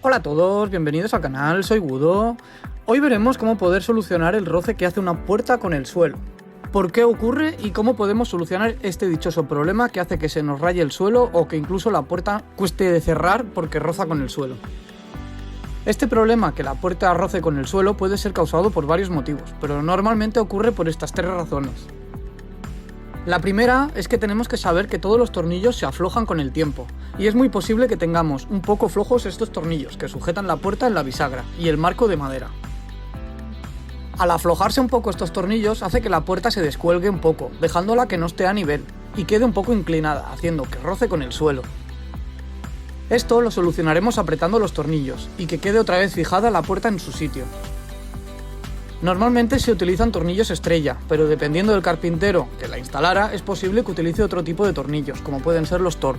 Hola a todos, bienvenidos al canal, soy Gudo. Hoy veremos cómo poder solucionar el roce que hace una puerta con el suelo. ¿Por qué ocurre y cómo podemos solucionar este dichoso problema que hace que se nos raye el suelo o que incluso la puerta cueste de cerrar porque roza con el suelo? Este problema, que la puerta roce con el suelo, puede ser causado por varios motivos, pero normalmente ocurre por estas tres razones. La primera es que tenemos que saber que todos los tornillos se aflojan con el tiempo, y es muy posible que tengamos un poco flojos estos tornillos que sujetan la puerta en la bisagra y el marco de madera. Al aflojarse un poco estos tornillos hace que la puerta se descuelgue un poco, dejándola que no esté a nivel, y quede un poco inclinada, haciendo que roce con el suelo. Esto lo solucionaremos apretando los tornillos, y que quede otra vez fijada la puerta en su sitio. Normalmente se utilizan tornillos estrella, pero dependiendo del carpintero que la instalara, es posible que utilice otro tipo de tornillos, como pueden ser los Torx.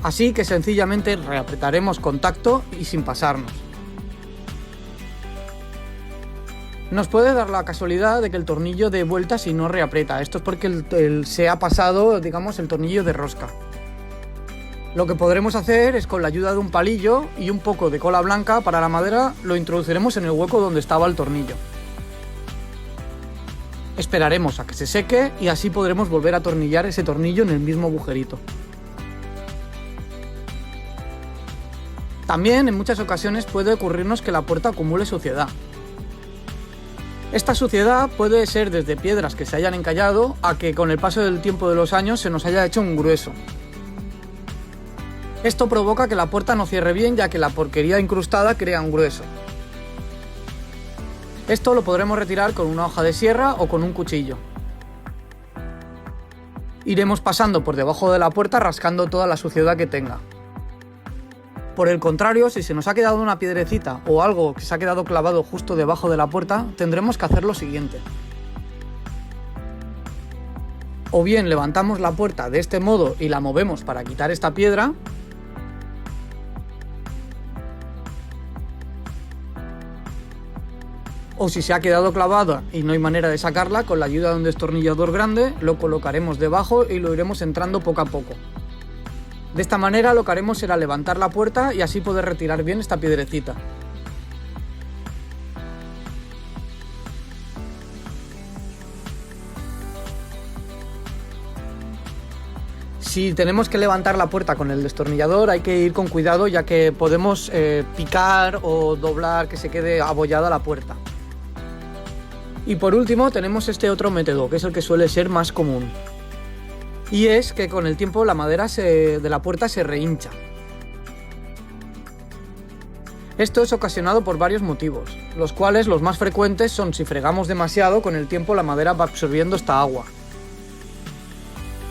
Así que sencillamente reapretaremos con tacto y sin pasarnos. Nos puede dar la casualidad de que el tornillo dé vueltas y no reaprieta. Esto es porque se ha pasado, digamos, el tornillo de rosca. Lo que podremos hacer es, con la ayuda de un palillo y un poco de cola blanca para la madera, lo introduciremos en el hueco donde estaba el tornillo. Esperaremos a que se seque y así podremos volver a atornillar ese tornillo en el mismo agujerito. También en muchas ocasiones puede ocurrirnos que la puerta acumule suciedad. Esta suciedad puede ser desde piedras que se hayan encallado a que con el paso del tiempo de los años se nos haya hecho un grueso. Esto provoca que la puerta no cierre bien, ya que la porquería incrustada crea un grueso. Esto lo podremos retirar con una hoja de sierra o con un cuchillo. Iremos pasando por debajo de la puerta rascando toda la suciedad que tenga. Por el contrario, si se nos ha quedado una piedrecita o algo que se ha quedado clavado justo debajo de la puerta, tendremos que hacer lo siguiente. O bien levantamos la puerta de este modo y la movemos para quitar esta piedra, o si se ha quedado clavada y no hay manera de sacarla, con la ayuda de un destornillador grande lo colocaremos debajo y lo iremos entrando poco a poco. De esta manera lo que haremos será levantar la puerta y así poder retirar bien esta piedrecita. Si tenemos que levantar la puerta con el destornillador hay que ir con cuidado, ya que podemos picar o doblar que se quede abollada la puerta. Y por último tenemos este otro método, que es el que suele ser más común. Y es que con el tiempo la madera de la puerta se rehincha. Esto es ocasionado por varios motivos, los cuales los más frecuentes son: si fregamos demasiado, con el tiempo la madera va absorbiendo esta agua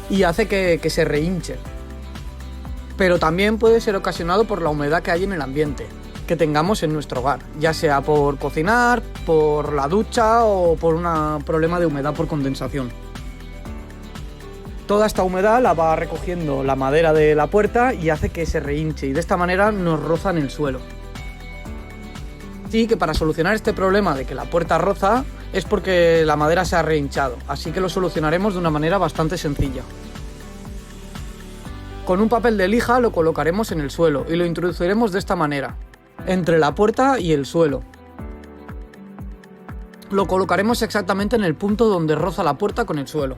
y hace que se rehinche. Pero también puede ser ocasionado por la humedad que hay en el ambiente que tengamos en nuestro hogar, ya sea por cocinar, por la ducha o por un problema de humedad por condensación. Toda esta humedad la va recogiendo la madera de la puerta y hace que se rehinche, y de esta manera nos roza en el suelo. Así que para solucionar este problema de que la puerta roza es porque la madera se ha rehinchado, así que lo solucionaremos de una manera bastante sencilla. Con un papel de lija lo colocaremos en el suelo y lo introduciremos de esta manera, entre la puerta y el suelo. Lo colocaremos exactamente en el punto donde roza la puerta con el suelo.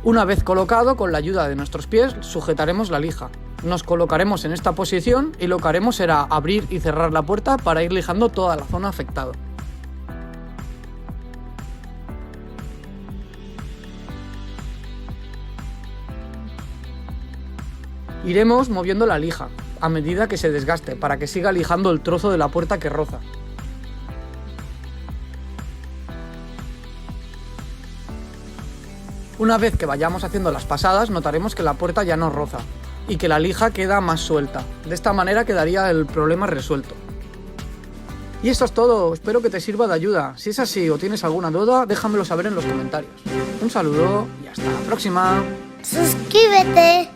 Una vez colocado, con la ayuda de nuestros pies sujetaremos la lija. Nos colocaremos en esta posición y lo que haremos será abrir y cerrar la puerta para ir lijando toda la zona afectada. Iremos moviendo la lija a medida que se desgaste para que siga lijando el trozo de la puerta que roza. Una vez que vayamos haciendo las pasadas, notaremos que la puerta ya no roza y que la lija queda más suelta. De esta manera quedaría el problema resuelto. Y esto es todo, espero que te sirva de ayuda. Si es así o tienes alguna duda, déjamelo saber en los comentarios. Un saludo y hasta la próxima. Suscríbete.